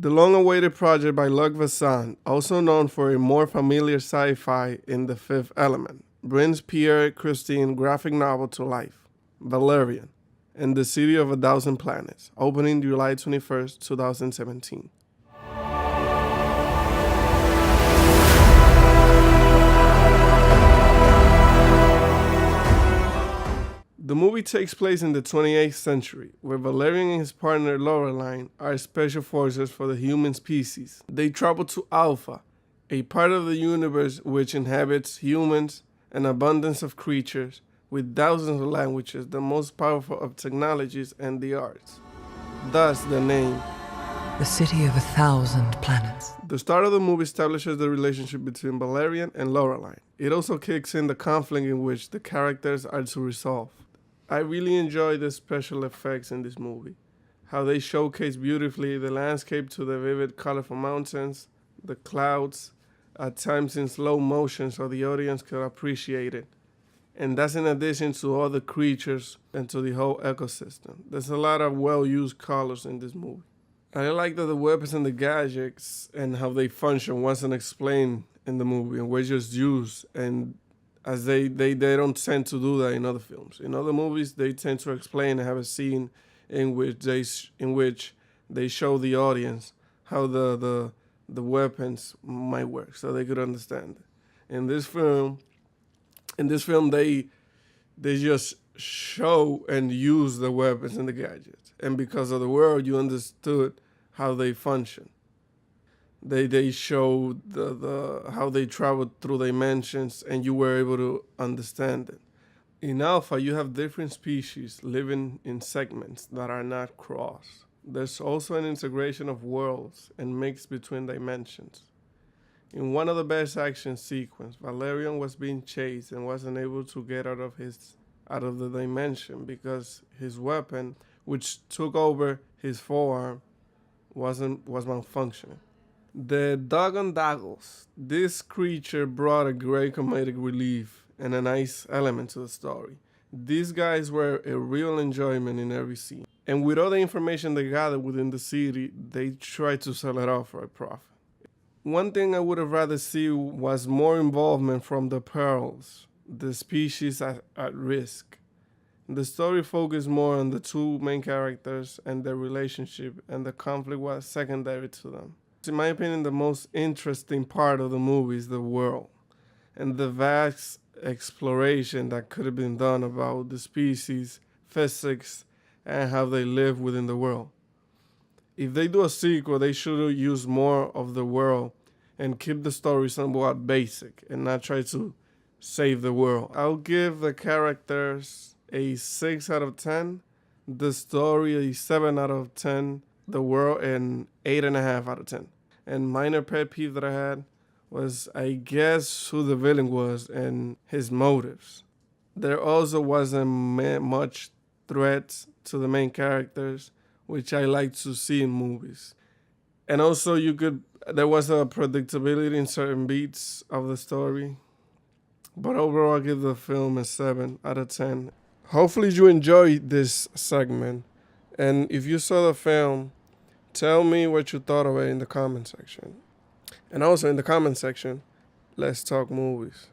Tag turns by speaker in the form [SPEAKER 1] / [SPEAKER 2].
[SPEAKER 1] The long-awaited project by Luc Besson, also known for a more familiar sci-fi in The Fifth Element, brings Pierre Christin graphic novel to life, Valerian and the City of a Thousand Planets, opening July 21st, 2017. The movie takes place in the 28th century, where Valerian and his partner Laureline are special forces for the human species. They travel to Alpha, a part of the universe which inhabits humans, an abundance of creatures, with thousands of languages, the most powerful of technologies and the arts. Thus the name.
[SPEAKER 2] The City of a Thousand Planets.
[SPEAKER 1] The start of the movie establishes the relationship between Valerian and Laureline. It also kicks in the conflict in which the characters are to resolve. I really enjoy the special effects in this movie, how they showcase beautifully the landscape to the vivid, colorful mountains, the clouds, at times in slow motion so the audience could appreciate it. And that's in addition to all the creatures and to the whole ecosystem. There's a lot of well-used colors in this movie. I like that the weapons and the gadgets and how they function wasn't explained in the movie and were just used, and as they don't tend to do that in other films. In other movies, they tend to explain and have a scene in which they show the audience how the weapons might work, so they could understand it. In this film, they just show and use the weapons and the gadgets, and because of the world, you understood how they function. They showed how they traveled through dimensions, and you were able to understand it. In Alpha, you have different species living in segments that are not crossed. There's also an integration of worlds and mix between dimensions. In one of the best action sequences, Valerian was being chased and wasn't able to get out of the dimension because his weapon, which took over his forearm, was malfunctioning. The Doggone Doggles. This creature brought a great comedic relief and a nice element to the story. These guys were a real enjoyment in every scene. And with all the information they gathered within the city, they tried to sell it off for a profit. One thing I would have rather seen was more involvement from the Pearls, the species at risk. The story focused more on the two main characters and their relationship, and the conflict was secondary to them. In my opinion, the most interesting part of the movie is the world and the vast exploration that could have been done about the species, physics, and how they live within the world. If they do a sequel, they should use more of the world and keep the story somewhat basic and not try to save the world. I'll give the characters a 6 out of 10, the story a 7 out of 10, the world an 8.5 out of 10. And minor pet peeve that I had was, I guess, who the villain was and his motives. There also wasn't much threat to the main characters, which I like to see in movies. And also there was a predictability in certain beats of the story. But overall, I give the film a 7 out of 10. Hopefully you enjoyed this segment. And if you saw the film, tell me what you thought of it in the comment section. And also in the comment section, let's talk movies.